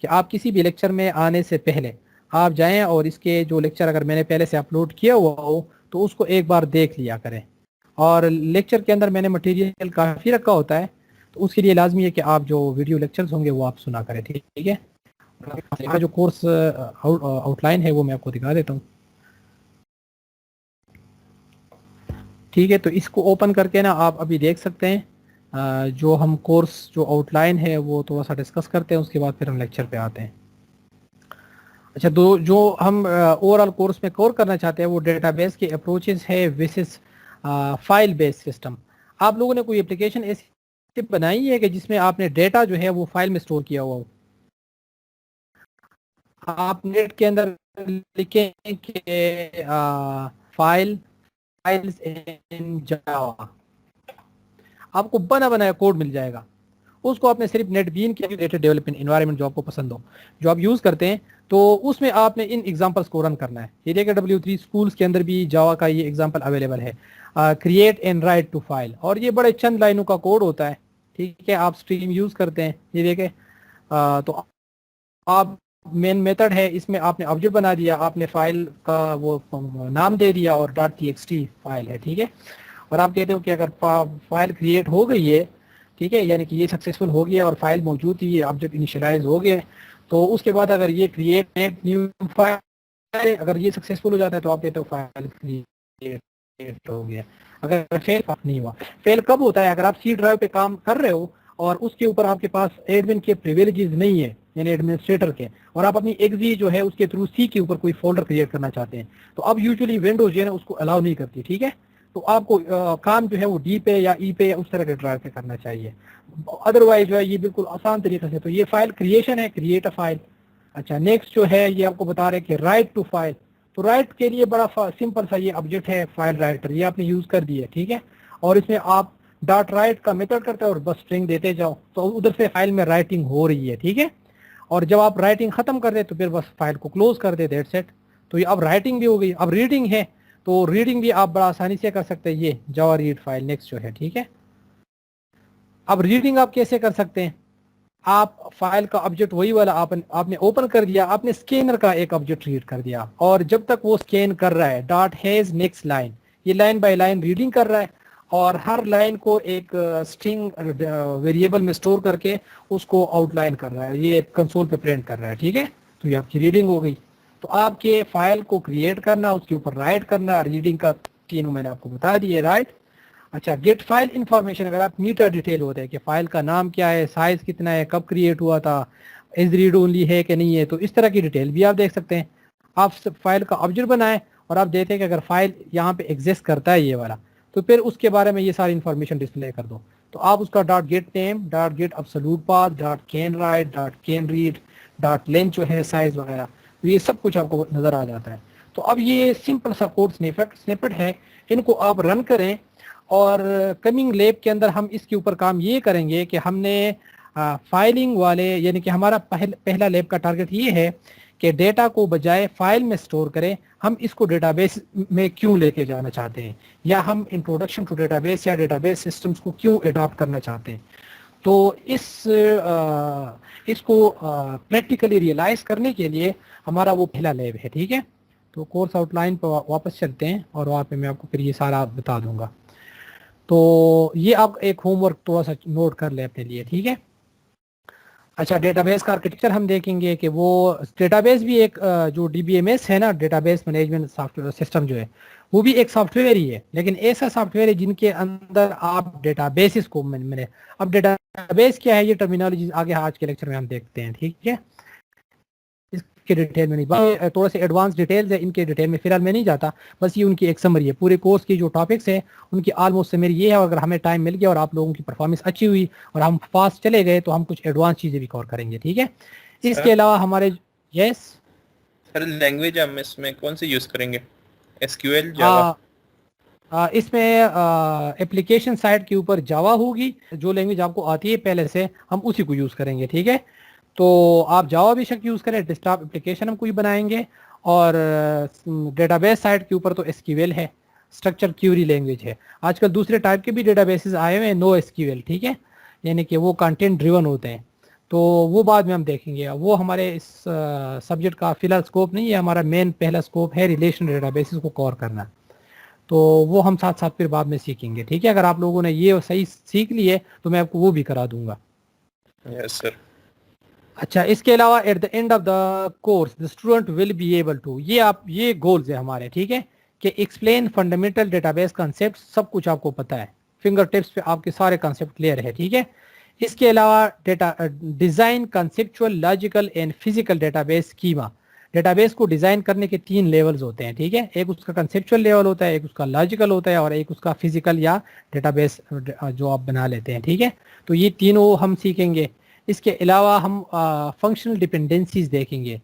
کہ آپ کسی بھی لیکچر میں آنے سے پہلے آپ جائیں اور اس کے جو لیکچر اگر میں نے پہلے سے اپلوڈ کیا ہوا ہو تو اس کو ایک بار دیکھ لیا کریں. اور لیکچر کے اندر میں نے مٹیریل کافی رکھا ہوتا ہے تو اس کے لیے لازمی ہے کہ آپ جو ویڈیو لیکچرز ہوں گے وہ آپ سنا کریں. ٹھیک ہے, جو کورس آؤٹ لائن ہے وہ میں آپ کو دکھا دیتا ہوں. ٹھیک ہے, تو اس کو اوپن کر کے نا آپ ابھی دیکھ سکتے ہیں جو ہم کورس جو آؤٹ لائن ہے وہ تھوڑا سا ڈسکس کرتے ہیں, اس کے بعد پھر ہم لیکچر پہ آتے ہیں. اچھا, جو ہم اوور آل کورس میں کور کرنا چاہتے ہیں وہ ڈیٹا بیس کے اپروچز ہے ویسز فائل بیس سسٹم. آپ لوگوں نے کوئی اپلیکیشن ایسی بنائی ہے کہ جس میں آپ نے ڈیٹا جو ہے وہ فائل میں اسٹور کیا ہوا ہو؟ آپ نیٹ کے اندر لکھیں کہ فائلز ان جاوا, آپ کو بنا بنایا کوڈ مل جائے گا. اس کو آپ نے صرف نیٹ بین کے ریلیٹڈ ڈیولپمنٹ انوائرمنٹ جو آپ کو پسند ہو, جو آپ یوز کرتے ہیں, تو اس میں آپ نے ان ایگزامپلس کو رن کرنا ہے. یہ دیکھیں W3 اسکولس کے اندر بھی جاوا کا یہ ایگزامپل اویلیبل ہے, create and write to file, اور یہ بڑے چند لائنوں کا کوڈ ہوتا ہے. ٹھیک ہے, آپ اسٹریم یوز کرتے ہیں, یہ دیکھیں تو آپ مین میتھڈ ہے, اس میں آپ نے آبجیکٹ بنا دیا, آپ نے فائل کا وہ نام دے دیا اور .txt فائل ہے. ٹھیک ہے, اور آپ کہتے ہو کہ اگر فائل کریٹ ہو گئی ہے, ٹھیک ہے, یعنی کہ یہ سکسیسفل ہو گیا اور فائل موجود تھی, یہ آبجیکٹ انیشلائز ہو گئے, تو اس کے بعد اگر یہ کریٹ نیو فائل اگر یہ سکسیسفل ہو جاتا ہے تو آپ کہتے ہو فائل کریٹ ہو گیا. اگر فیل نہیں ہوا, فیل کب ہوتا ہے؟ اگر آپ سی ڈرائیو پہ کام کر رہے ہو اور اس کے اوپر آپ کے پاس ایڈمن کے پریویلیجز نہیں ہے, یعنی ایڈمنسٹریٹر کے, اور آپ اپنی ایگزی جو ہے اس کے تھرو سی کے اوپر کوئی فولڈر کریٹ کرنا چاہتے ہیں, تو اب یوزلی ونڈوز جو ہے نا اس کو الاؤ نہیں کرتی. ٹھیک ہے, تو آپ کو کام جو ہے وہ ڈی پہ یا ای پہ اس طرح کے ڈرائیو پہ کرنا چاہیے. ادروائز جو ہے یہ بالکل آسان طریقے سے, تو یہ فائل کریشن ہے, کریٹ اے فائل. اچھا, نیکسٹ جو ہے یہ آپ کو بتا رہے کہ رائٹ ٹو فائل, تو رائٹ کے لیے بڑا سمپل سا یہ آبجیکٹ ہے فائل رائٹر, یہ آپ نے یوز کر دی ہے. ٹھیک ہے, اور اس میں آپ ڈاٹ رائٹ کا میتھڈ کرتے ہیں اور بس اسٹرنگ دیتے جاؤ, تو ادھر سے فائل میں رائٹنگ ہو رہی ہے. ٹھیک ہے, اور جب آپ رائٹنگ ختم کر دیں تو پھر بس فائل کو کلوز کر دیں, دیٹس اٹ. تو یہ اب رائٹنگ بھی ہو گئی. اب ریڈنگ ہے, تو ریڈنگ بھی آپ بڑا آسانی سے کر سکتے ہیں, یہ جاوا ریڈ فائل نیکسٹ جو ہے. ٹھیک ہے, اب ریڈنگ آپ کیسے کر سکتے ہیں؟ آپ فائل کا آبجیکٹ وہی والا آپ نے اوپن کر دیا, آپ نے اسکینر کا ایک آبجیکٹ ریڈ کر دیا, اور جب تک وہ اسکین کر رہا ہے ڈاٹ ہیز نیکسٹ لائن, یہ لائن بائی لائن ریڈنگ کر رہا ہے, اور ہر لائن کو ایک اسٹرنگ ویریبل میں اسٹور کر کے اس کو آؤٹ لائن کر رہا ہے, یہ کنسول پہ پرنٹ کر رہا ہے. ٹھیک ہے, تو یہ آپ کی ریڈنگ ہو گئی. تو آپ کے فائل کو کریٹ کرنا, اس کے اوپر رائٹ کرنا, ریڈنگ کا تینوں میں نے آپ کو بتا دیے. رائٹ. اچھا, گیٹ فائل انفارمیشن, اگر آپ میٹر ڈیٹیل ہوتے ہیں کہ فائل کا نام کیا ہے, سائز کتنا ہے, کب کریٹ ہوا تھا, از ریڈ اونلی ہے کہ نہیں ہے, تو اس طرح کی ڈیٹیل بھی آپ دیکھ سکتے ہیں. آپ فائل کا آبجیکٹ بنائیں اور آپ دیکھتے ہیں کہ اگر فائل یہاں پہ ایگزسٹ کرتا ہے یہ والا, تو پھر اس کے بارے میں یہ ساری انفارمیشن ڈسپلے کر دو. تو آپ اس کا dot get name, dot get absolute path, dot can write, dot can read, dot length جو ہے سائز وغیرہ, تو یہ سب کچھ آپ کو نظر آ جاتا ہے. تو اب یہ سمپل سا کوڈ سنیپٹ ہے, ان کو آپ رن کریں, اور کمنگ لیب کے اندر ہم اس کے اوپر کام یہ کریں گے کہ ہم نے فائلنگ والے, یعنی کہ ہمارا پہلا لیب کا ٹارگٹ یہ ہے کہ ڈیٹا کو بجائے فائل میں سٹور کریں, ہم اس کو ڈیٹا بیس میں کیوں لے کے جانا چاہتے ہیں, یا ہم انٹروڈکشن ٹو ڈیٹا بیس یا ڈیٹا بیس سسٹمز کو کیوں اڈاپٹ کرنا چاہتے ہیں. تو اس کو پریکٹیکلی ریئلائز کرنے کے لیے ہمارا وہ پہلا لیب ہے. ٹھیک ہے, تو کورس آؤٹ لائن پہ واپس چلتے ہیں, اور وہاں پہ میں آپ کو پھر یہ سارا بتا دوں گا. تو یہ آپ ایک ہوم ورک تھوڑا سا نوٹ کر لیں اپنے لیے. ٹھیک ہے, اچھا, ڈیٹا بیس کا آرکیٹیکچر ہم دیکھیں گے کہ وہ ڈیٹا بیس بھی ایک جو ڈی بی ایم ایس ہے نا, data base management soft where system جو ہے, وہ بھی ایک سافٹ ویئر ہی ہے, لیکن ایسا سافٹ ویئر ہے جن کے اندر آپ ڈیٹا بیسز کو ملے. اب ڈیٹا بیس کیا ہے, یہ ٹرمینالوجی آگے آج کے لیکچر میں ہم دیکھتے ہیں. ٹھیک ہے, اس کے ڈیٹیل میں نہیں, تھوڑے سے ایڈوانس ڈیٹیلز ہیں, ان کے ڈیٹیل میں فی الحال میں نہیں جاتا, بس یہ ان کی ایک سمری ہے. پورے کورس کی جو ٹاپکس ہیں ان کی آلموسٹ سمری یہ ہے, اور اگر ہمیں ٹائم مل گیا اور آپ لوگوں کی پرفارمنس اچھی ہوئی اور ہم فاسٹ چلے گئے تو ہم کچھ ایڈوانس چیزیں بھی کور کریں گے. ٹھیک ہے, اس کے علاوہ ہمارے یس سر لینگویج ہم اس میں کون سی یوز کریں گے, ایس کیو ایل, جاوا؟ اس میں اپلیکیشن سائٹ کے اوپر جاوا ہوگی, جو لینگویج آپ کو آتی ہے پہلے سے ہم اسی کو یوز کریں گے. ٹھیک ہے, تو آپ جاوا بے شک یوز کریں, ڈیسکٹاپ اپلیکیشن ہم کوئی بنائیں گے, اور ڈیٹا بیس سائٹ کے اوپر تو ایس کیو ایل ہے, اسٹرکچر کیوری لینگویج ہے. آج کل دوسرے ٹائپ کے بھی ڈیٹا بیسز آئے ہوئے ہیں, نو ایس کیو ایل. ٹھیک ہے, یعنی کہ وہ کنٹینٹ ڈریون ہوتے ہیں. تو وہ بعد میں ہم دیکھیں گے. وہ ہمارے اس سبجیکٹ کا فی الحال اسکوپ نہیں ہے. ہمارا مین پہلا اسکوپ ہے ریلیشن ڈیٹا بیسز کو کور کرنا. تو وہ ہم ساتھ ساتھ پھر بعد میں سیکھیں گے. ٹھیک ہے, اگر آپ لوگوں نے یہ صحیح سیکھ لیے تو میں آپ کو وہ بھی کرا دوں گا. یس سر. اچھا, اس کے علاوہ at the end of the course the student will be able to, یہ گولز ہے ہمارے. ٹھیک ہے, کہ explain fundamental database concept, سب کچھ آپ کو پتہ ہے, فنگر ٹپس پہ آپ کے سارے کنسیپٹ کلیئر ہے. ٹھیک ہے, اس کے علاوہ data design conceptual logical and physical data base schema. Data base کو ڈیزائن کرنے کے 3 لیولز ہوتے ہیں. ٹھیک ہے, ایک اس کا کنسیپچول لیول ہوتا ہے, ایک اس کا لاجیکل ہوتا ہے, اور ایک اس کا فزیکل یا ڈیٹا بیس جو آپ بنا لیتے ہیں. ٹھیک ہے, تو یہ تینوں ہم سیکھیں گے. اس کے علاوہ ہم فنکشنل ڈپینڈنسیز دیکھیں گے.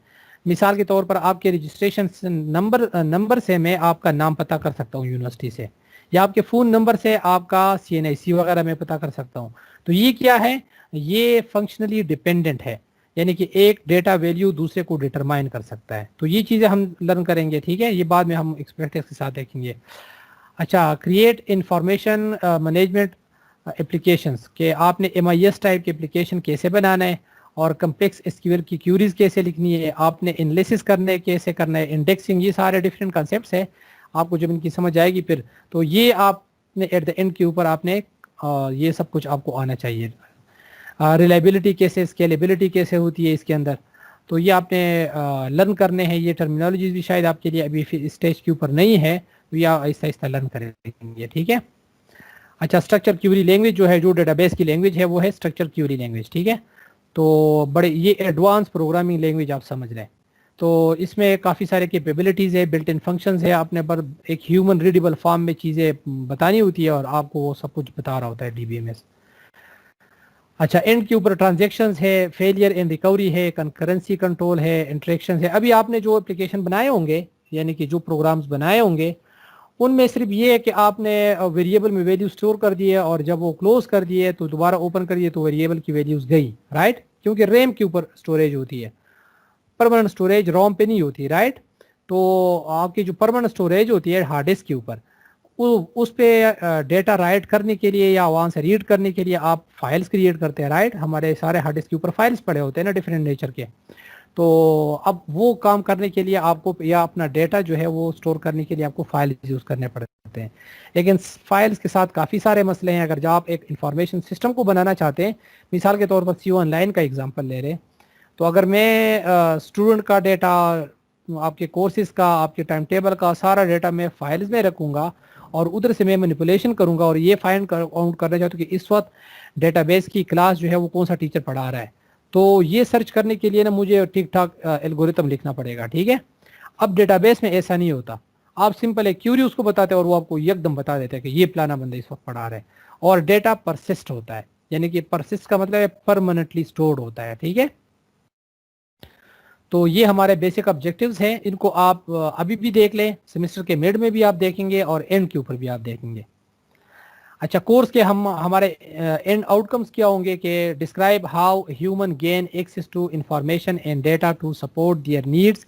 مثال کے طور پر آپ کے رجسٹریشن نمبر سے میں آپ کا نام پتہ کر سکتا ہوں یونیورسٹی سے, یا آپ کے فون نمبر سے آپ کا CNIC وغیرہ میں پتہ کر سکتا ہوں. تو یہ کیا ہے, یہ فنکشنلی ڈپینڈنٹ ہے, یعنی کہ ایک ڈیٹا ویلیو دوسرے کو ڈٹرمائن کر سکتا ہے. تو یہ چیزیں ہم لرن کریں گے. ٹھیک ہے, یہ بعد میں ہم ایکسپریکٹس کے ساتھ دیکھیں گے. اچھا, کریٹ انفارمیشن مینجمنٹ اپلیکیشنس, کہ آپ نے MIS ٹائپ کی اپلیکیشن کیسے بنانا ہے, اور کمپلیکس SQL کی کیوریز کیسے لکھنی ہے, آپ نے انالیسس کیسے کرنا ہے, انڈیکسنگ, یہ سارے ڈفرینٹ کنسیپٹس ہیں. آپ کو جب ان کی سمجھ آئے گی پھر, تو یہ آپ نے ایٹ دا اینڈ کے اوپر آپ نے یہ سب کچھ آپ کو آنا چاہیے. ریلائبلٹی کیسے, اسکیلیبلٹی کیسے ہوتی ہے اس کے اندر, تو یہ آپ نے لرن کرنے ہیں. یہ ٹرمینالوجیز بھی شاید آپ کے لیے ابھی اسٹیج کے اوپر نہیں ہے, تو یہ آہستہ آہستہ لرن کریں گے. ٹھیک ہے. اچھا, اسٹرکچر کیوری لینگویج جو ہے, جو ڈیٹا بیس کی لینگویج ہے, وہ ہے اسٹرکچر کیوری لینگویج. ٹھیک ہے, تو بڑے یہ ایڈوانس پروگرامنگ لینگویج آپ سمجھ لیں. تو اس میں کافی سارے کیپیبلٹیز ہے, بلٹ ان فنکشنز ہے. آپ نے پر ایک ہیومن ریڈیبل فارم میں چیزیں بتانی ہوتی ہے, اور آپ کو وہ سب کچھ بتا رہا ہوتا ہے DBMS. اچھا, اینڈ کے اوپر ٹرانزیکشنز ہے, فیلئر اینڈ ریکوری ہے, کنکرنسی کنٹرول ہے, انٹریکشنز ہے. ابھی آپ نے جو اپلیکیشن بنائے ہوں گے, یعنی کہ جو پروگرامز بنائے ہوں گے, ان میں صرف یہ ہے کہ آپ نے ویریبل میں ویلیو سٹور کر دی ہے, اور جب وہ کلوز کر دیے تو دوبارہ اوپن کر دیے تو ویریبل کی ویلیوز گئی, رائٹ, کیونکہ ریم کے اوپر سٹوریج ہوتی ہے, پرماننٹ سٹوریج روم پہ نہیں ہوتی, رائٹ. تو آپ کی جو پرماننٹ سٹوریج ہوتی ہے ہارڈ ڈسک کے اوپر, اس پہ ڈیٹا رائٹ کرنے کے لیے یا وہاں سے ریڈ کرنے کے لیے آپ فائلز کریٹ کرتے ہیں, رائٹ. ہمارے سارے ہارڈ ڈسک کے اوپر فائلز پڑے ہوتے ہیں نا, ڈفرینٹ نیچر کے. تو اب وہ کام کرنے کے لیے آپ کو, یا اپنا ڈیٹا جو ہے وہ سٹور کرنے کے لیے آپ کو فائلز یوز کرنے پڑتے ہیں. لیکن فائلز کے ساتھ کافی سارے مسئلے ہیں. اگر جب آپ ایک انفارمیشن سسٹم کو بنانا چاہتے ہیں, مثال کے طور پر CO آن لائن کا ایگزامپل لے رہے ہیں, تو اگر میں اسٹوڈنٹ کا ڈیٹا, آپ کے کورسز کا, آپ کے ٹائم ٹیبل کا سارا ڈیٹا میں فائلز میں رکھوں گا, اور ادھر سے میں مینیپولیشن کروں گا, اور یہ فائنڈ آؤٹ کرنا چاہتا ہوں کہ اس وقت ڈیٹا بیس کی کلاس جو ہے وہ کون سا ٹیچر پڑھا رہا ہے, تو یہ سرچ کرنے کے لیے نا مجھے ٹھیک ٹھاک الگوریتم لکھنا پڑے گا. ٹھیک ہے, اب ڈیٹا بیس میں ایسا نہیں ہوتا. آپ سمپل ایک کیوری اس کو بتاتے ہیں, اور وہ آپ کو یک دم بتا دیتے ہیں کہ یہ پلانا بندہ اس وقت پڑھا رہا ہے, اور ڈیٹا پرسسٹ ہوتا ہے, یعنی کہ پرسسٹ کا مطلب ہے پرماننٹلی سٹورڈ ہوتا ہے. ٹھیک ہے, تو یہ ہمارے بیسک آبجیکٹیوز ہیں. ان کو آپ ابھی بھی دیکھ لیں, سیمسٹر کے میڈ میں بھی آپ دیکھیں گے, اور اینڈ کے اوپر بھی آپ دیکھیں گے. اچھا, کورس کے ہمارے اینڈ آؤٹ کمز کیا ہوں گے, کہ describe how human gain access to information and data to support their needs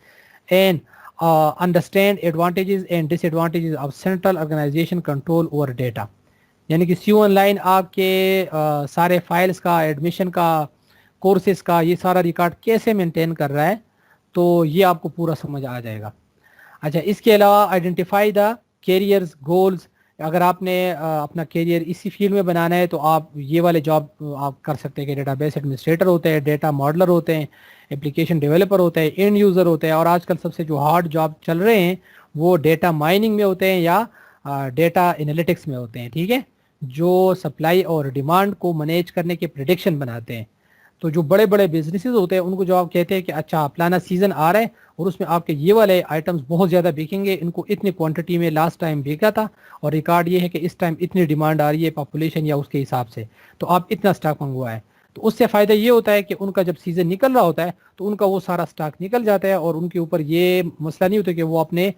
and understand advantages and disadvantages of central organisation control over data. یعنی کہ CO آن لائن آپ کے سارے files کا, ایڈمیشن کا, کورسز کا, یہ سارا ریکارڈ کیسے مینٹین کر رہا ہے, تو یہ آپ کو پورا سمجھ آ جائے گا. اچھا, اس کے علاوہ آئیڈینٹیفائی دا کیریئرز گولز. اگر آپ نے اپنا کیریئر اسی فیلڈ میں بنانا ہے, تو آپ یہ والے جاب آپ کر سکتے ہیں, کہ ڈیٹا بیس ایڈمنسٹریٹر ہوتے ہیں, ڈیٹا ماڈلر ہوتے ہیں, اپلیکیشن ڈیولپر ہوتے ہیں, اینڈ یوزر ہوتے ہیں, اور آج کل سب سے جو ہارڈ جاب چل رہے ہیں وہ ڈیٹا مائننگ میں ہوتے ہیں, یا ڈیٹا انالیٹکس میں ہوتے ہیں. ٹھیک ہے, جو سپلائی اور ڈیمانڈ کو مینیج کرنے کے پریڈکشن بناتے ہیں. تو جو بڑے بڑے بزنسز ہوتے ہیں, ان کو جو آپ کہتے ہیں کہ اچھا پلانا سیزن آ رہا ہے, اور اس میں آپ کے یہ والے آئٹمز بہت زیادہ بکیں گے, ان کو اتنی کوانٹٹی میں لاسٹ ٹائم بکا تھا, اور ریکارڈ یہ ہے کہ اس ٹائم اتنی ڈیمانڈ آ رہی ہے پاپولیشن یا اس کے حساب سے, تو آپ اتنا سٹاک منگوائیں. تو اس سے فائدہ یہ ہوتا ہے کہ ان کا جب سیزن نکل رہا ہوتا ہے, تو ان کا وہ سارا سٹاک نکل جاتا ہے, اور ان کے اوپر یہ مسئلہ نہیں ہوتا کہ وہ اپنے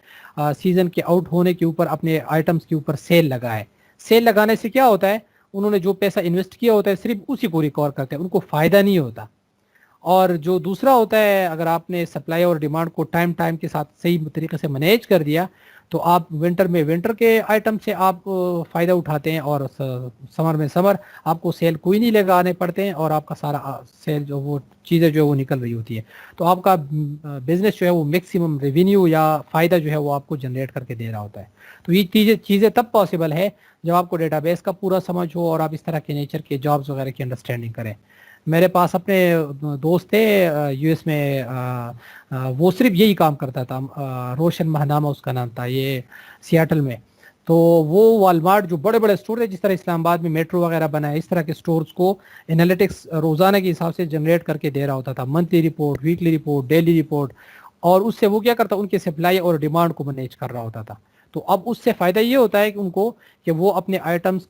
سیزن کے آؤٹ ہونے کے اوپر اپنے آئٹمز کے اوپر سیل لگائے. سیل لگانے سے کیا ہوتا ہے, انہوں نے جو پیسہ انویسٹ کیا ہوتا ہے صرف اسی کو ریکور کرتے ہیں, ان کو فائدہ نہیں ہوتا. اور جو دوسرا ہوتا ہے, اگر آپ نے سپلائی اور ڈیمانڈ کو ٹائم کے ساتھ صحیح طریقے سے مینیج کر دیا, تو آپ ونٹر میں ونٹر کے آئٹم سے آپ فائدہ اٹھاتے ہیں اور سمر میں سمر آپ کو سیل کوئی نہیں لگانے پڑتے ہیں اور آپ کا سارا سیل جو وہ چیزیں جو ہے وہ نکل رہی ہوتی ہے. تو آپ کا بزنس جو ہے وہ میکسیمم ریونیو یا فائدہ جو ہے وہ آپ کو جنریٹ کر کے دے رہا ہوتا ہے. تو یہ چیزیں تب پاسبل ہے جب آپ کو ڈیٹا بیس کا پورا سمجھ ہو اور آپ اس طرح کے نیچر کے جابس وغیرہ کی انڈرسٹینڈنگ کریں. میرے پاس اپنے دوست تھے یو ایس میں, وہ صرف یہی کام کرتا تھا, روشن مہنامہ اس کا نام تھا, یہ سیاٹل میں. تو وہ والمارٹ جو بڑے بڑے اسٹور تھے, جس طرح اسلام آباد میں میٹرو وغیرہ بنا ہے, اس طرح کے اسٹورز کو انالیٹکس روزانہ کے حساب سے جنریٹ کر کے دے رہا ہوتا تھا, monthly report, weekly report, daily report, اور اس سے وہ کیا کرتا, ان کے سپلائی اور ڈیمانڈ کو مینیج کر رہا ہوتا تھا. تو اب اس سے فائدہ یہ ہوتا ہے کہ ان کو کہ وہ اپنے آئٹمس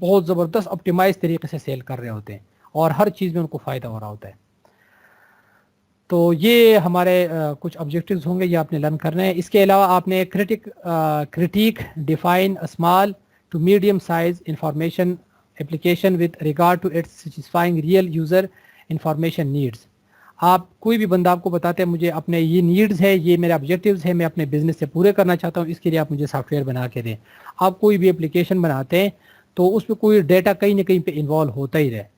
بہت زبردست آپٹیمائز طریقے سے سیل کر رہے ہوتے ہیں اور ہر چیز میں ان کو فائدہ ہو رہا ہوتا ہے. تو یہ ہمارے کچھ آبجیکٹیوز ہوں گے, یہ آپ نے لرن کرنا ہے. اس کے علاوہ آپ نے critique define small to medium size information application with regard to its satisfying real user information needs. آپ کوئی بھی بندہ آپ کو بتاتے ہیں مجھے اپنے یہ نیڈز ہے, یہ میرے آبجیکٹیوز ہیں, میں اپنے بزنس سے پورے کرنا چاہتا ہوں, اس کے لیے آپ مجھے سافٹ ویئر بنا کے دیں. آپ کوئی بھی اپلیکیشن بناتے ہیں تو اس میں کوئی ڈیٹا کہیں نہ کہیں پہ انوالو ہوتا ہی رہے.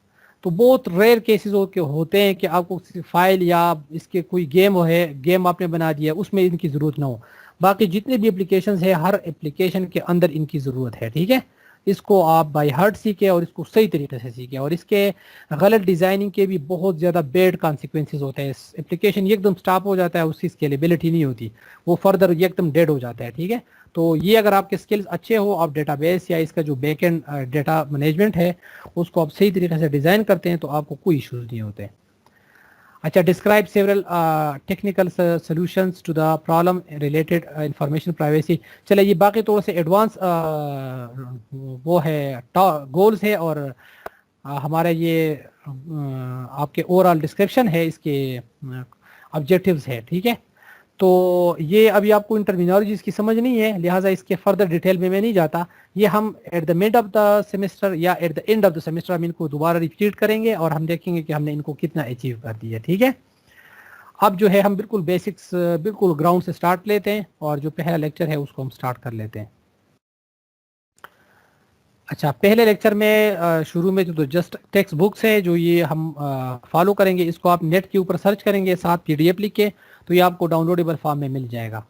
تو بہت ریئر کیسز ہوتے ہیں کہ آپ کو فائل یا اس کے کوئی گیم آپ نے بنا دیا, اس میں ان کی ضرورت نہ ہو. باقی جتنے بھی اپلیکیشنز ہیں, ہر اپلیکیشن کے اندر ان کی ضرورت ہے. ٹھیک ہے, اس کو آپ بائی ہارٹ سیکھیں اور اس کو صحیح طریقے سے سیکھیں. اور اس کے غلط ڈیزائننگ کے بھی بہت زیادہ بیڈ کانسیکوینسز ہوتے ہیں. اپلیکیشن ایک دم سٹاپ ہو جاتا ہے, اس کی اسکیلیبلٹی نہیں ہوتی, وہ فردر ایک دم ڈیڈ ہو جاتا ہے. ٹھیک ہے, تو یہ اگر آپ کے اسکلز اچھے ہو, آپ ڈیٹا بیس یا اس کا جو بیک اینڈ ڈیٹا مینجمنٹ ہے اس کو آپ صحیح طریقے سے ڈیزائن کرتے ہیں تو آپ کو کوئی ایشوز نہیں ہوتے. اچھا, describe several technical solutions to the problem related information privacy. چلے یہ باقی طور سے ایڈوانس وہ ہے گولز ہے اور ہمارا یہ آپ کے اوور آل ڈسکرپشن ہے, اس کے آبجیکٹیوز ہے. ٹھیک ہے, تو یہ ابھی آپ کو ان ٹرمینالوجیز کی سمجھ نہیں ہے, لہٰذا اس کے فردر ڈیٹیل میں نہیں جاتا. یہ ہم at the mid of the semester یا at the end of the semester ہم ان کو دوبارہ ریپیٹ کریں گے اور ہم دیکھیں گے کہ ہم نے ان کو کتنا اچیو کر دیا. ٹھیک ہے, اب جو ہے ہم بالکل بیسکس بالکل گراؤنڈ سے سٹارٹ لیتے ہیں اور جو پہلا لیکچر ہے اس کو ہم سٹارٹ کر لیتے ہیں. اچھا, پہلے لیکچر میں شروع میں جو جسٹ ٹیکسٹ بکس ہے جو یہ ہم فالو کریں گے, اس کو آپ نیٹ کے اوپر سرچ کریں گے, ساتھ PDF لکھ کے, تو یہ آپ کو ڈاؤن لوڈیبل فارم میں مل جائے گا.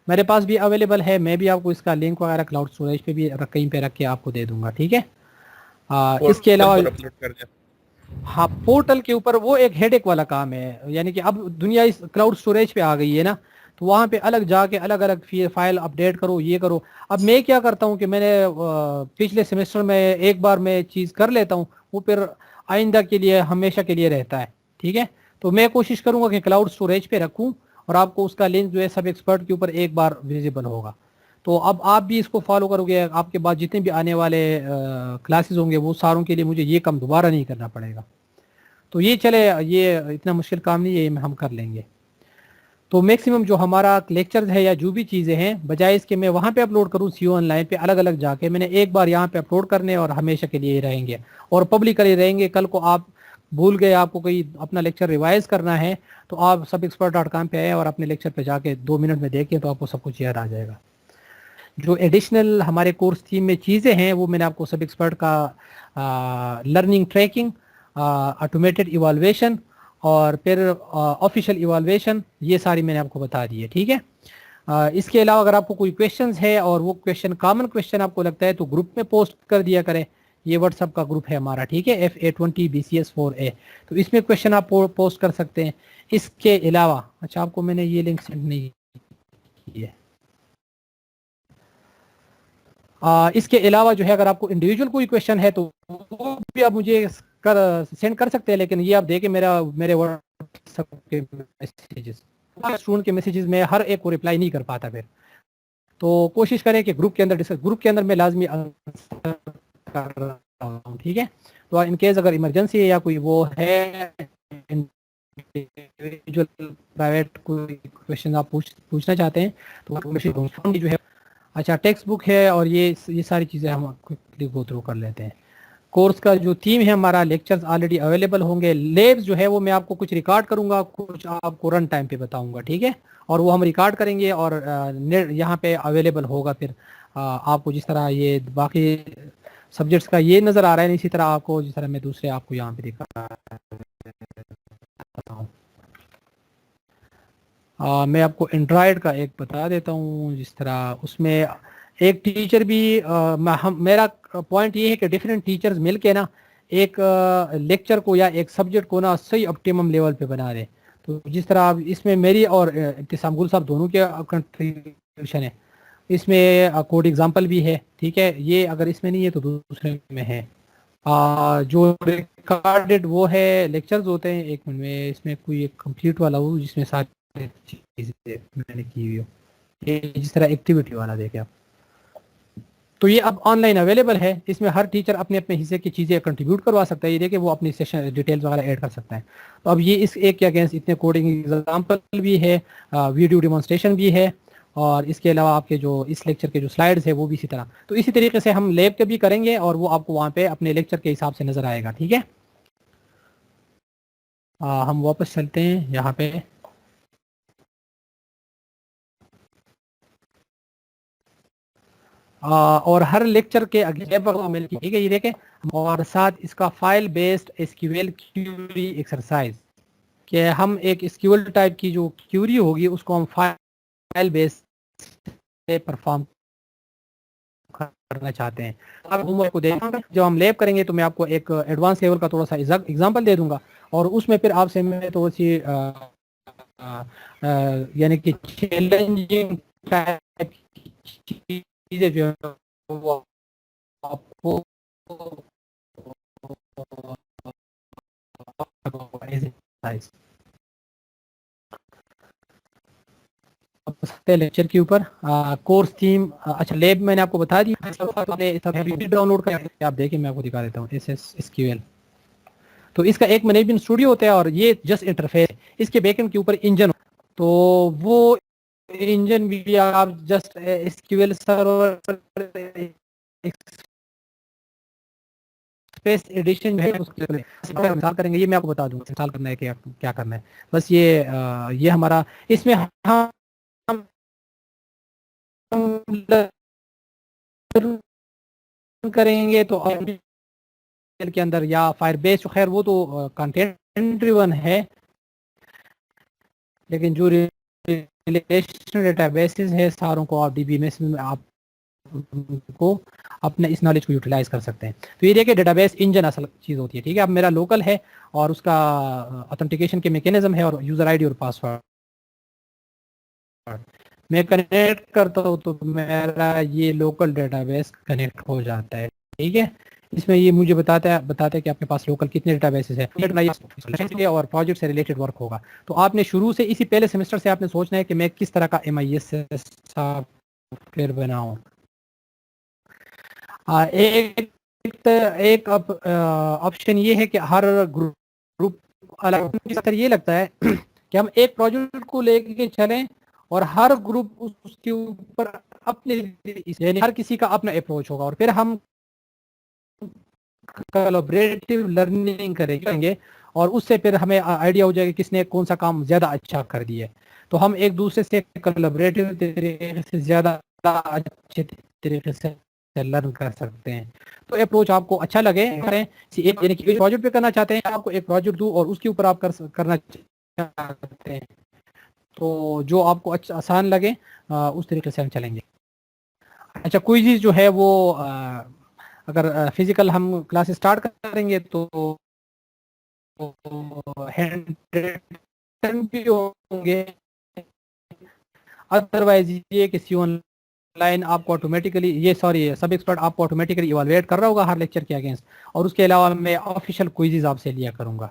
میرے پاس بھی اویلیبل ہے, میں بھی آپ کو اس کا لنک وغیرہ کلاؤڈ اسٹوریج پہ بھی کہیں پہ رکھ کے آپ کو دے دوں گا. ٹھیک ہے, اس کے علاوہ ہاں پورٹل کے اوپر وہ ایک ہیڈ ایک والا کام ہے, یعنی کہ اب دنیا اس کلاؤڈ اسٹوریج پہ آ گئی ہے نا, تو وہاں پہ الگ جا کے الگ الگ فائل اپڈیٹ کرو, یہ کرو. اب میں کیا کرتا ہوں کہ میں نے پچھلے سیمسٹر میں ایک بار میں چیز کر لیتا ہوں, وہ پھر آئندہ کے لیے ہمیشہ کے لیے رہتا ہے. ٹھیک ہے, تو میں کوشش کروں گا کہ کلاؤڈ اسٹوریج پہ رکھوں اور آپ کو اس کا لنک جو ہے سب ایکسپرٹ کے اوپر ایک بار ویزیبل ہوگا. تو اب آپ بھی اس کو فالو کرو گے, آپ کے بعد جتنے بھی آنے والے کلاسز ہوں گے وہ ساروں کے لیے مجھے یہ کام دوبارہ نہیں کرنا پڑے گا. تو یہ چلے, یہ اتنا مشکل کام نہیں ہے, یہ ہم کر لیں گے. تو میکسیمم جو ہمارا لیکچر ہے یا جو بھی چیزیں ہیں, بجائے اس کے میں وہاں پہ اپلوڈ کروں CO آن لائن پہ الگ الگ جا کے, میں نے ایک بار یہاں پہ اپلوڈ کرنے اور ہمیشہ کے لیے رہیں گے اور پبلکلی رہیں گے. کل کو آپ بھول گئے, آپ کو کوئی اپنا لیکچر ریوائز کرنا ہے تو آپ subexpert.com پہ آئے اور اپنے لیکچر پہ جا کے 2 منٹ میں دیکھیں تو آپ کو سب کچھ یاد آ جائے گا. جو ایڈیشنل ہمارے کورس تھیم میں چیزیں ہیں وہ میں نے آپ کو سب ایکسپرٹ کا لرننگ ٹریکنگ, آٹومیٹڈ ایوالویشن اور پھر آفیشیل ایوالویشن, یہ ساری میں نے آپ کو بتا دی ہے. ٹھیک ہے, اس کے علاوہ اگر آپ کو کوئی کویشچنز ہے اور وہ کویشچن کامن کویشچن آپ کو لگتا ہے تو گروپ میں پوسٹ کر دیا کریں. یہ واٹس ایپ کا گروپ ہے ہمارا. ٹھیک ہے, FA20 BCS 4A, تو اس میں کویشچن آپ پوسٹ کر سکتے ہیں. اس کے علاوہ اچھا, آپ کو میں نے یہ لنک سینڈ نہیں کی ہے. اس کے علاوہ جو ہے اگر آپ کو انڈیویجول کوئی کویشچن ہے تو وہ بھی آپ مجھے سینڈ کر سکتے ہیں, لیکن یہ آپ دیکھیں میرے واٹس ایپ کے میسیجز, اسٹوڈنٹ کے میسیجز میں ہر ایک کو رپلائی نہیں کر پاتا پھر. تو کوشش کریں کہ گروپ کے اندر میں لازمی آنسر کر رہا ہوں. ٹھیک ہے, تو ان کیس اگر ایمرجنسی ہے یا کوئی وہ ہے پرائیویٹ کوئی کویشچن آپ پوچھنا چاہتے ہیں تو جو ہے. اچھا, ٹیکسٹ بک ہے اور یہ ساری چیزیں ہم کوئکلی گو تھرو کر لیتے ہیں. کورس کا جو تھیم ہے ہمارا، لیکچرز آلریڈی اویلیبل ہوں گے. لیبس جو ہے وہ میں آپ کو کچھ ریکارڈ کروں گا، کچھ آپ کو رن ٹائم پہ بتاؤں گا، ٹھیک ہے. اور وہ ہم ریکارڈ کریں گے اور یہاں پہ اویلیبل ہوگا. پھر آپ کو جس طرح یہ باقی سبجیکٹس کا یہ نظر آ رہا ہے، اسی طرح آپ کو جس طرح میں دوسرے آپ کو یہاں پہ دکھا رہا ہوں. میں آپ کو اینڈرائڈ کا ایک بتا دیتا ہوں. جس طرح اس میں ایک ٹیچر بھی میرا پوائنٹ یہ ہے کہ ڈفرینٹ ٹیچرز مل کے نا ایک لیکچر کو یا ایک سبجیکٹ کو نا صحیح اپٹیمم لیول پہ بنا دیں. تو جس طرح اس میں میری اور ابتسام گل صاحب دونوں کے کنٹریبیوشن ہے. اس میں کوڈ ایگزامپل بھی ہے، ٹھیک ہے. یہ اگر اس میں نہیں ہے تو دوسرے میں ہے. جو ریکارڈڈ وہ ہے لیکچرز ہوتے ہیں. ایک منٹ میں اس میں کوئی ایک کمپلیٹ والا ہو جس میں ساری چیزیں میں نے کی ہوئی ہو، یہ جس طرح ایکٹیویٹی والا دیکھیں آپ. تو یہ اب آن لائن اویلیبل ہے. اس میں ہر ٹیچر اپنے اپنے حصے کی چیزیں کنٹریبیوٹ کروا سکتا ہے. یہ دیکھیں وہ اپنی سیشن ڈیٹیلز وغیرہ ایڈ کر سکتا ہے. تو اب یہ اس ایک کے اگینسٹ اتنے کوڈنگ ایگزامپل بھی ہے، ویڈیو ڈیمونسٹریشن بھی ہے، اور اس کے علاوہ آپ کے جو اس لیکچر کے جو سلائیڈز ہے وہ بھی اسی طرح. تو اسی طریقے سے ہم لیب کے بھی کریں گے اور وہ آپ کو وہاں پہ اپنے لیکچر کے حساب سے نظر آئے گا، ٹھیک ہے. ہم واپس چلتے ہیں یہاں پہ. اور ہر لیکچر کے مل کے ٹھیک ہے. یہ دیکھیں، اور ساتھ اس کا file based S Q L query exercise, کہ ہم ایک ایس کیو ایل ٹائپ کی جو کیوری ہوگی اس کو ہم فائل بیس سے پرفارم کرنا چاہتے ہیں. اب ہوم ورک کو دیکھیں، جب ہم لیب کریں گے تو میں آپ کو ایک ایڈوانس لیول کا تھوڑا سا ایگزامپل دے دوں گا، اور اس میں پھر آپ سے میں تھوڑی سی یعنی کہ چیلنجنگ ٹائپ کی چیزیں جو ہے وہ آپ کو لیکچر کے اوپر کورس تھیم. اچھا لیب میں نے آپ کو بتا دیا، ڈاؤن لوڈ کر آپ دیکھیں. میں آپ کو دکھا دیتا ہوں S S S Q L. تو اس کا ایک مینجمنٹ اسٹوڈیو ہوتا ہے اور یہ جسٹ انٹرفیس. اس کے بیک اینڈ کے اوپر انجن، تو وہ انجن بھی آپ just S Q L server space edition جو ہے اس کے انسٹال کریں گے. یہ میں آپ کو بتا دوں گا انسٹال کرنا ہے کہ کیا کرنا ہے. بس یہ ہمارا اس میں کریں گے تو کے اندر یا فائر بیس، خیر وہ تو کنٹینٹ ڈریون ہے، لیکن جو ریلیشنل ڈیٹا بیسز ہے ساروں کو آپ ڈی بی میں آپ کو اپنے اس نالج کو یوٹیلائز کر سکتے ہیں. تو یہ دیکھیں ڈیٹا بیس انجن اصل چیز ہوتی ہے، ٹھیک ہے. اب میرا لوکل ہے اور اس کا اتھینٹیکیشن کے میکینزم ہے اور یوزر آئی ڈی اور پاسورڈ. میں کنیکٹ کرتا ہوں تو میرا یہ لوکل ڈیٹا بیس کنیکٹ ہو جاتا ہے، ٹھیک ہے. اس میں یہ مجھے بتاتا ہے کہ آپ کے پاس لوکل کتنے ڈیٹا بیسز ہے اور پروجیکٹ سے ریلیٹڈ ورک ہوگا. تو آپ نے شروع سے اسی پہلے سیمسٹر سے آپ نے سوچنا ہے کہ میں کس طرح کا M I S software بناؤں. ایک آپشن یہ ہے کہ ہر گروپ یہ لگتا ہے کہ ہم ایک پروجیکٹ کو لے کے چلیں اور ہر گروپ اس کے اوپر اپنے یعنی ہر کسی کا اپنا اپروچ ہوگا، اور پھر ہم کولیبریٹو لرننگ کریں گے اور اس سے پھر ہمیں آئیڈیا ہو جائے گا کس نے کون سا کام زیادہ اچھا کر دیا ہے. تو ہم ایک دوسرے سے کولیبریٹو طریقے سے زیادہ اچھے طریقے سے لرن کر سکتے ہیں. تو اپروچ آپ کو اچھا لگے یعنی کہ پروجیکٹ پہ کرنا چاہتے ہیں، آپ کو ایک پروجیکٹ دوں اور اس کے اوپر آپ کرنا چاہتے ہیں، تو جو آپ کو اچھا آسان لگے اس طریقے سے ہم چلیں گے. اچھا کوئی چیز جو ہے وہ اگر فزیکل ہم کلاس اسٹارٹ کریں گے تو بھی ہوں گے، ادروائز یہ کسی آن لائن آپ کو آٹومیٹیکلی سب ایکسپرٹ آپ کو آٹومیٹیکلی ایوالویٹ کر رہا ہوگا ہر لیکچر کے اگینسٹ، اور اس کے علاوہ میں آفیشیل کوئزز آپ سے لیا کروں گا.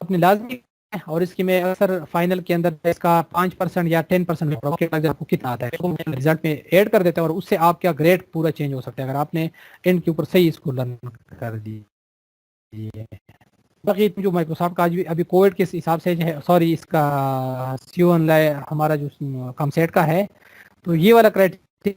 اپنی لازمی ہے اور اس کی میں اکثر فائنل کے اندر اس کا 5% یا 10% آپ کو کتنا آتا ہے رزلٹ میں ایڈ کر دیتے ہیں، اور اس سے آپ کا گریڈ پورا چینج ہو سکتا ہے اگر آپ نے اینڈ کے اوپر صحیح اس کو لرن کر دی. باقی جو مائکروسافٹ کا ابھی کووڈ کے حساب سے جو ہے اس کا سی آن لائن ہمارا جو کم سیٹ کا ہے، تو یہ والا criteria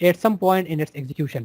at some point in its execution,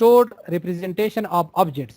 stored representation of objects.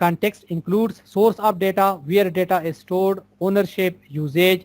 context includes source of data, where data is stored, ownership, usage।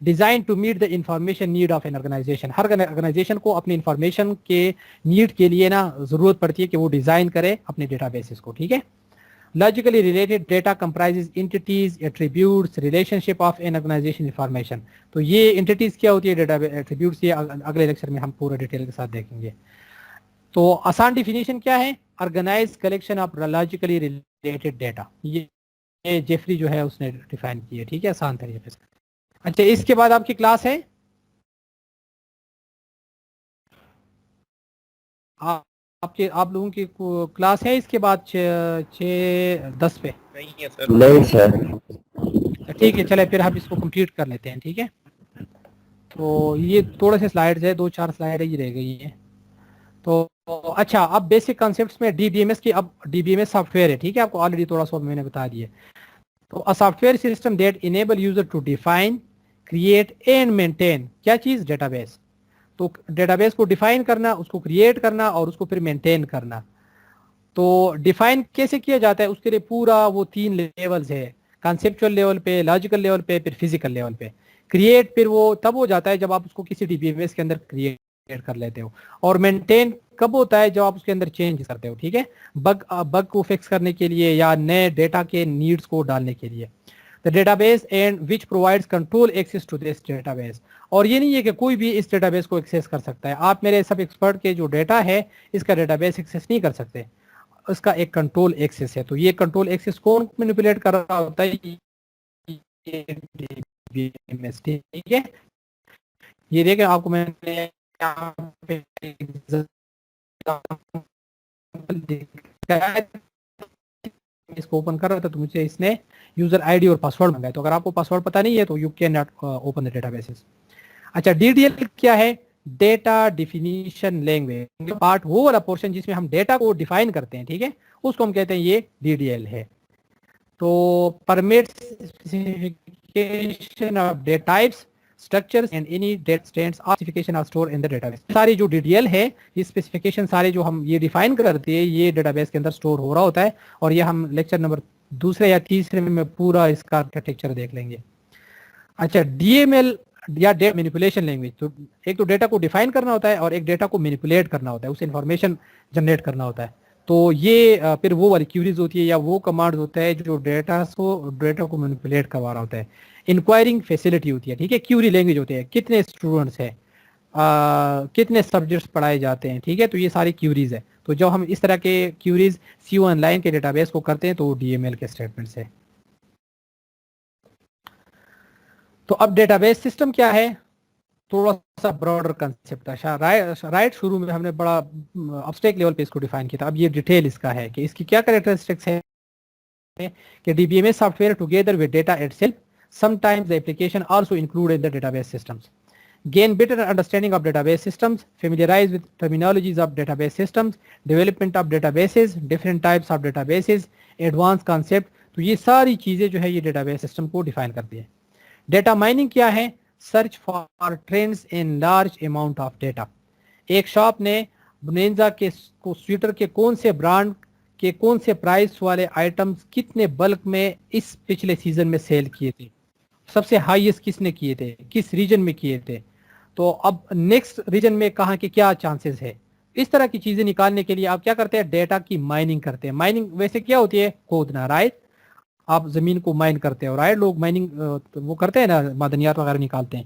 Design to meet the information need of an organisation. ہر organisation کو اپنی information کے need کے لیے نا ضرورت پڑتی ہے کہ وہ ڈیزائن کرے اپنے ڈیٹا بیسز کو, ٹھیک ہے. Logically related data comprises entities, attributes, relationship of an organisation information. تو یہ انٹیٹیز کیا ہوتی ہے, ڈیٹا ایٹریبیوٹس, یہ اگلے لیکچر میں ہم پورا ڈیٹیل کے ساتھ دیکھیں گے. تو آسان ڈیفینیشن کیا ہے, organised collection of logically related data. یہ جیفری جو ہے اس نے ڈیفائن کی ہے, ٹھیک ہے, آسان طریقے سے. اچھا, اس کے بعد آپ کی کلاس ہے, آپ لوگوں کی کلاس ہے اس کے بعد 6:10 پہ؟ نہیں ہے سر. نہیں سر. ٹھیک ہے, چلے پھر ہم اس کو کمپلیٹ کر لیتے ہیں, ٹھیک ہے. تو یہ تھوڑے سے سلائڈز ہے, 2-4 سلائڈ ہی رہ گئی ہیں. تو اچھا, اب بیسک کانسیپٹس میں ڈی بی ایم ایس کی, اب D B M S software ہے, ٹھیک ہے, آپ کو آلریڈی تھوڑا سا میں نے بتا دیا. تو software system that enable user to define, create and maintain کیا چیز, ڈیٹا بیس. تو ڈیٹا بیس کو ڈیفائن کرنا, اس کو کریٹ کرنا اور اس کو پھر مینٹین کرنا. تو ڈیفائن کیسے کیا جاتا ہے, اس کے لیے پورا وہ 3 لیولز ہے, کانسیپچول لیول پہ, لاجیکل لیول پہ, پھر فزیکل لیول پہ. کریٹ پھر وہ تب ہو جاتا ہے جب آپ اس کو کسی ڈی بی ایم ایس کے اندر کریٹ کر لیتے ہو, اور مینٹین کب ہوتا ہے جب آپ اس کے اندر چینج کرتے ہو, ٹھیک ہے, بگ کو فکس کرنے کے لیے یا نئے ڈیٹا کے نیڈز کو ڈالنے کے لیے. The database and which provides control access to this database. اور یہ نہیں ہے کہ کوئی بھی اس ڈیٹا بیس کو ایکسیس کر سکتا ہے. آپ میرے سب ایکسپرٹ کے جو ڈیٹا ہے اس کا ڈیٹا بیس ایکسیس نہیں کر سکتے, اس کا ایک کنٹرول ایکسیس ہے. تو یہ کنٹرول ایکسیس کون مینیپولیٹ کر رہا ہوتا ہے, ٹھیک ہے. یہ دیکھیں آپ کو میں نے اس کو اوپن کر رہا تھا تو مجھے اس نے یوزر آئی ڈی اور پاسورڈ مانگا ہے. تو اگر آپ کو پاسورڈ پتا نہیں ہے تو you can not open the data bases. اچھا, ڈی ڈی ایل کیا ہے, ڈیٹا ڈیفینیشن لینگویج. پارٹ وہ والا پورشن جس میں ہم ڈیٹا کو ڈیفائن کرتے ہیں, ٹھیک ہے, اس کو ہم کہتے ہیں یہ ڈی ڈی ایل ہے. تو permits specification of data types, structures and any data stands or specification are stored in the database. ساری جو ڈی ڈی ایل ہے, یہ اسپیسیفیکیشن سارے جو ہم یہ ڈیفائن کرتے ہیں یہ ڈیٹا بیس کے اندر اسٹور ہو رہا ہوتا ہے. اور یہ ہم لیکچر نمبر 2 یا 3 میں پورا اس کا آرکیٹیکچر دیکھ لیں گے. اچھا, ڈی ایم ایل یا ڈیٹا مینیپولیشن لینگویج. تو ایک تو ڈیٹا کو ڈیفائن کرنا ہوتا ہے اور ایک ڈیٹا کو مینیپولیٹ کرنا ہوتا ہے, اسے انفارمیشن جنریٹ کرنا ہوتا ہے. تو یہ پھر وہ والی کیوریز ہوتی ہے یا وہ کمانڈز ہوتا ہے جو ڈیٹا کو مینیپولیٹ کروا رہا ہوتا ہے. انکوائرنگ فیسلٹی ہوتی ہے, ٹھیک ہے. کیوری لینگویج ہوتی ہے, کتنے اسٹوڈنٹس ہیں, کتنے سبجیکٹس پڑھائے جاتے ہیں, ٹھیک ہے. تو یہ ساری کیوریز ہے. تو جب ہم اس طرح کے queries C O online کے ڈیٹا بیس کو کرتے ہیں تو ڈی ایم ایل کے اسٹیٹمنٹس ہے. تو اب ڈیٹا بیس سسٹم کیا ہے, تھوڑا سا براڈر کنسیپٹ ہے. رائٹ شروع میں ہم نے بڑا ابسٹریکٹ لیول پہ اس کو ڈیفائن کیا تھا. اب یہ ڈیٹیل اس کا ہے کہ اس کی کیا کریکٹرسٹکس ہے کہ D B M S software together with data itself. Sometimes the application also included in the database systems. Gain better understanding of database systems, familiarize with terminologies of database systems, development of databases, different types of databases, advanced concept. تو یہ ساری چیزیں جو ہے یہ data base system کو define کرتی ہے. ڈیٹا مائننگ کیا ہے, search for trends in large amount of data. ایک شاپ نے بنینزا کے سویٹر کے کون سے برانڈ کے کون سے پرائس والے آئٹمز کتنے بلک میں اس پچھلے سیزن میں سیل کیے تھے, سب سے ہائیسٹ کس نے کیے تھے, کس ریجن میں کیے تھے, تو اب نیکسٹ ریجن میں کہاں کے کیا چانسز ہے. اس طرح کی چیزیں نکالنے کے لیے آپ کیا کرتے ہیں, ڈیٹا کی مائننگ کرتے ہیں. مائننگ ویسے کیا ہوتی ہے, کھودنا, رائٹ. آپ زمین کو مائن کرتے ہیں, رائٹ. لوگ مائننگ وہ کرتے ہیں نا, معدنیات وغیرہ نکالتے ہیں.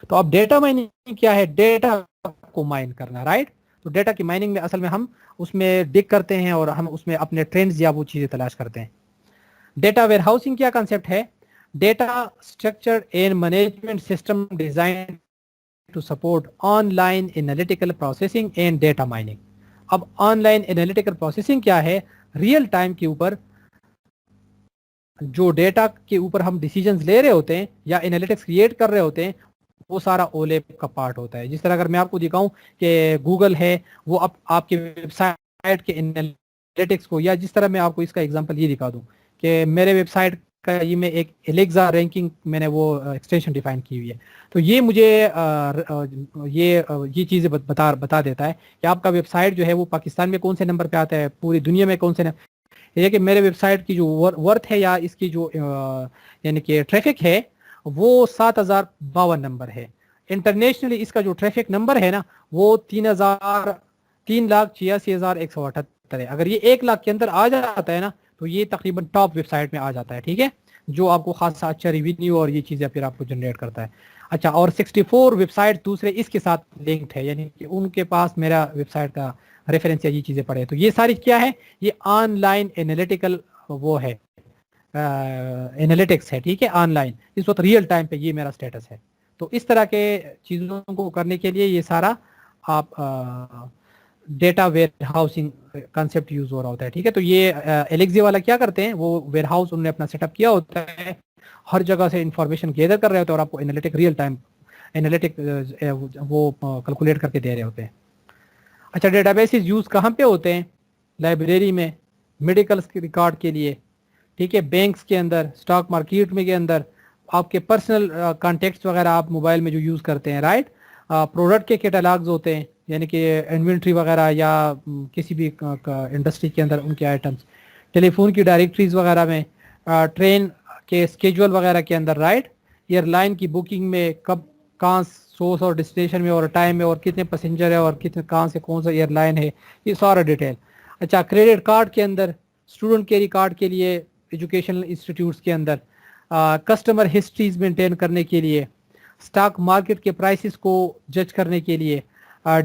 تو اب ڈیٹا مائننگ کیا ہے, ڈیٹا کو مائن کرنا, رائٹ. تو ڈیٹا کی مائننگ میں اصل میں ہم اس میں ڈگ کرتے ہیں اور ہم اس میں اپنے ٹرینڈز یا وہ چیزیں تلاش کرتے ہیں. ڈیٹا ویئر ہاؤسنگ کیا کنسیپٹ ہے, data structure and management system design to support online analytical processing and data mining. اب آن لائن انالیٹیکل پروسیسنگ کیا ہے, ریئل ٹائم کے اوپر جو ڈیٹا کے اوپر ہم ڈیسیجنز لے رہے ہوتے ہیں یا انالیٹکس کریٹ کر رہے ہوتے ہیں, وہ سارا اولیپ کا پارٹ ہوتا ہے. جس طرح اگر میں آپ کو دکھاؤں کہ گوگل ہے, وہ اب آپ کے ویب سائٹ کے انالیٹکس کو, یا جس طرح میں آپ کو اس کا ایگزامپل یہ دکھا دوں کہ میرے ویب سائٹ کا یہ میں ایک الیگزا رینکنگ میں نے وہ ایکسٹینشن ڈیفائن کی ہوئی ہے, تو یہ مجھے یہ چیزیں بتا دیتا ہے کہ آپ کا ویب سائٹ جو ہے وہ پاکستان میں کون سے نمبر پہ آتا ہے, پوری دنیا میں کون سے یہ کہ میرے ویب سائٹ کی جو ورتھ ہے یا اس کی جو یعنی کہ ٹریفک ہے وہ 7052 نمبر ہے. انٹرنیشنلی اس کا جو ٹریفک نمبر ہے نا وہ 3,86,178 ہے. اگر یہ 1 لاکھ کے اندر آ جاتا ہے نا تو یہ تقریباً ٹاپ ویب سائٹ میں آ جاتا ہے, ٹھیک ہے, جو آپ کو خاصا اچھا ریونیو اور یہ چیزیں پھر آپ کو جنریٹ کرتا ہے. اچھا, اور 64 ویب سائٹ دوسرے اس کے ساتھ لنکڈ ہے, یعنی کہ ان کے پاس میرا ویب سائٹ کا ریفرنس یا یہ چیزیں پڑے. تو یہ ساری کیا ہے, یہ آن لائن انالیٹیکل وہ ہے, انالیٹکس ہے, ٹھیک ہے, آن لائن اس وقت ریئل ٹائم پہ یہ میرا سٹیٹس ہے. تو اس طرح کے چیزوں کو کرنے کے لیے یہ سارا آپ data where housing concept use ہو رہا ہوتا ہے, ٹھیک ہے. تو یہ الیکزی والا کیا کرتے ہیں, وہ ویئر ہاؤس انہوں نے اپنا سیٹ اپ کیا ہوتا ہے, ہر جگہ سے انفارمیشن گیدر کر رہے ہوتے ہیں اور آپ کو انالیٹک ریئل ٹائم انالیٹک وہ کیلکولیٹ کر کے دے رہے ہوتے ہیں. اچھا, ڈیٹا بیسز یوز کہاں پہ ہوتے ہیں, لائبریری میں, میڈیکل ریکارڈ کے لیے, ٹھیک ہے, بینکس کے اندر, اسٹاک مارکیٹ میں کے اندر, آپ کے پرسنل کانٹیکٹس وغیرہ آپ موبائل میں جو یوز کرتے ہیں, رائٹ, پروڈکٹ کے کیٹالاگز ہوتے ہیں, یعنی کہ انوینٹری وغیرہ یا کسی بھی انڈسٹری کے اندر ان کے آئٹمس, ٹیلی فون کی ڈائریکٹریز وغیرہ میں, ٹرین کے اسکیجول وغیرہ کے اندر, رائٹ, ایئر لائن کی بکنگ میں کب کہاں سورس اور ڈیسٹینیشن میں اور ٹائم میں اور کتنے پیسنجر ہے اور کتنے کہاں سے کون سا ایئر لائن ہے, یہ سارا ڈیٹیل. اچھا, کریڈٹ کارڈ کے اندر, اسٹوڈنٹ کیری کارڈ کے لیے ایجوکیشنل انسٹیٹیوٹس کے اندر, کسٹمر ہسٹریز مینٹین کرنے کے لیے, اسٹاک مارکیٹ کے پرائسز کو جج کرنے کے لیے,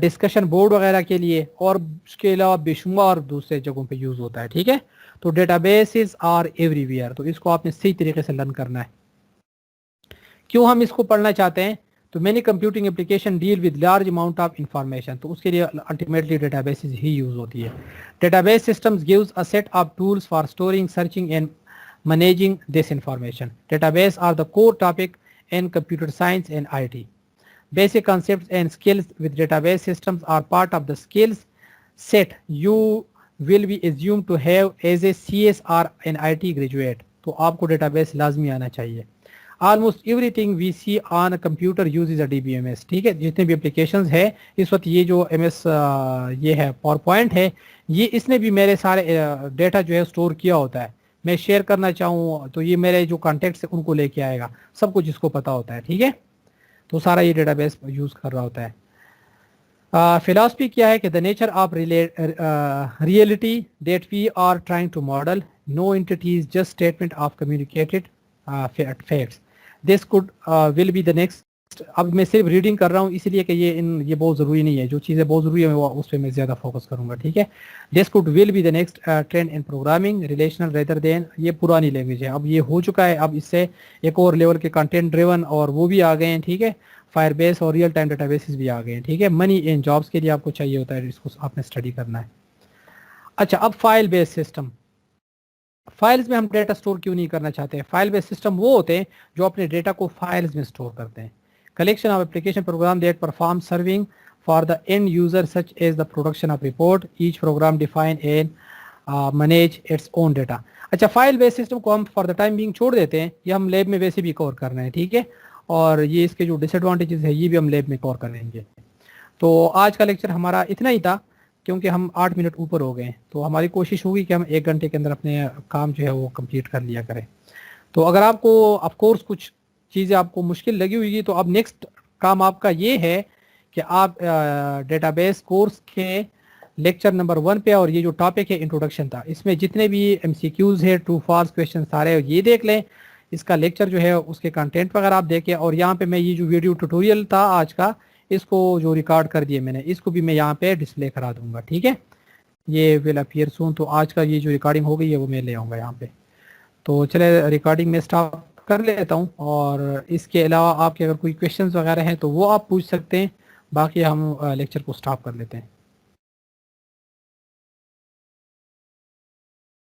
ڈسکشن بورڈ وغیرہ کے لیے, اور اس کے علاوہ بے شمار دوسرے جگہوں پہ یوز ہوتا ہے, ٹھیک ہے. تو data bases are everywhere, تو اس کو آپ نے صحیح طریقے سے لرن کرنا ہے. کیوں ہم اس کو پڑھنا چاہتے ہیں, تو many computing application deal with large amount of information, تو اس کے لیے الٹیمیٹلی ڈیٹا بیسز ہی یوز ہوتی ہے. Data base systems gives a set of tools for storing, searching and managing this information. Database are the core topic in computer science and IT. Basic concepts and skills with database systems are part of the skills set you will be assumed to have as a CS or an IT graduate. تو آپ کو database لازمی آنا چاہیے. Almost everything we see on a computer uses a DBMS. ٹھیک ہے, جتنے بھی applications ہے اس وقت, یہ جو MS یہ ہے پاور پوائنٹ ہے, یہ اس نے بھی میرے سارے ڈیٹا جو ہے اسٹور کیا ہوتا ہے. میں شیئر کرنا چاہوں تو یہ میرے جو کانٹیکٹس ہیں ان کو لے کے آئے گا, سب کچھ اس کو پتا ہوتا ہے, ٹھیک ہے. تو سارا یہ ڈیٹا بیس یوز کر رہا ہوتا ہے. فلاسفی کیا ہے کہ the nature of reality that we are trying to model, no entity is just statement of communicated facts. This could will be the next. اب میں صرف ریڈنگ کر رہا ہوں اس لیے کہ یہ بہت ضروری نہیں ہے, جو چیزیں بہت ضروری ہے اس پہ میں زیادہ فوکس کروں گا, ٹھیک ہے. This could will be the next trend in programming, relational rather than, یہ پرانی لینگویج ہے, اب یہ ہو چکا ہے, اب اس سے ایک اور لیول کے کنٹینٹ ڈریون اور وہ بھی آ گئے ہیں, ٹھیک ہے, فائر بیس اور ریئل ٹائم ڈیٹا بیسز بھی آ گئے ہیں, ٹھیک ہے. منی ان جابس کے لیے آپ کو چاہیے ہوتا ہے, اس کو آپ نے اسٹڈی کرنا ہے. اچھا, اب فائل بیس سسٹم, فائلز میں ہم ڈیٹا اسٹور کیوں نہیں کرنا چاہتے. فائل بیس سسٹم وہ ہوتے ہیں جو اپنے ڈیٹا کو فائلز میں اسٹور کرتے ہیں. Collection of application program that perform serving for the end user such as the production of report. Each program define and manage its own data. اچھا, فائل بیس سسٹم کو ہم فار دا ٹائم بینگ چھوڑ دیتے ہیں, یہ ہم lab میں ویسے بھی کور کر رہے ہیں, ٹھیک ہے, اور یہ اس کے جو ڈس ایڈوانٹیجز ہے یہ بھی ہم لیب میں کور کریں گے. تو آج کا لیکچر ہمارا اتنا ہی تھا, کیونکہ ہم 8 منٹ اوپر ہو گئے ہیں, تو ہماری کوشش ہوگی کہ ہم 1 گھنٹے کے اندر اپنے کام جو ہے وہ کمپلیٹ کر لیا کریں. تو اگر آپ کو آف کورس کچھ چیزیں آپ کو مشکل لگی ہوئی تو اب نیکسٹ کام آپ کا یہ ہے کہ آپ ڈیٹا بیس کورس کے لیکچر نمبر 1 پہ, اور یہ جو ٹاپک ہے انٹروڈکشن تھا, اس میں جتنے بھی MCQs ہے, ٹرو فالس کویشچن سارے یہ دیکھ لیں. اس کا لیکچر جو ہے اس کے کنٹینٹ وغیرہ آپ دیکھیں, اور یہاں پہ میں یہ جو ویڈیو ٹیوٹوریل تھا آج کا, اس کو جو ریکارڈ کر دیے میں نے, اس کو بھی میں یہاں پہ ڈسپلے کرا دوں گا, ٹھیک ہے. یہ ول اپیئر سون. تو آج کا یہ جو ریکارڈنگ ہو گئی ہے وہ میں لے آؤں گا یہاں پہ. تو چلے ریکارڈنگ میں اسٹارٹ کر لیتا ہوں, اور اس کے علاوہ آپ کے اگر کوئی کویشچنز وغیرہ ہیں تو وہ آپ پوچھ سکتے ہیں, باقی ہم لیکچر کو اسٹاپ کر لیتے ہیں.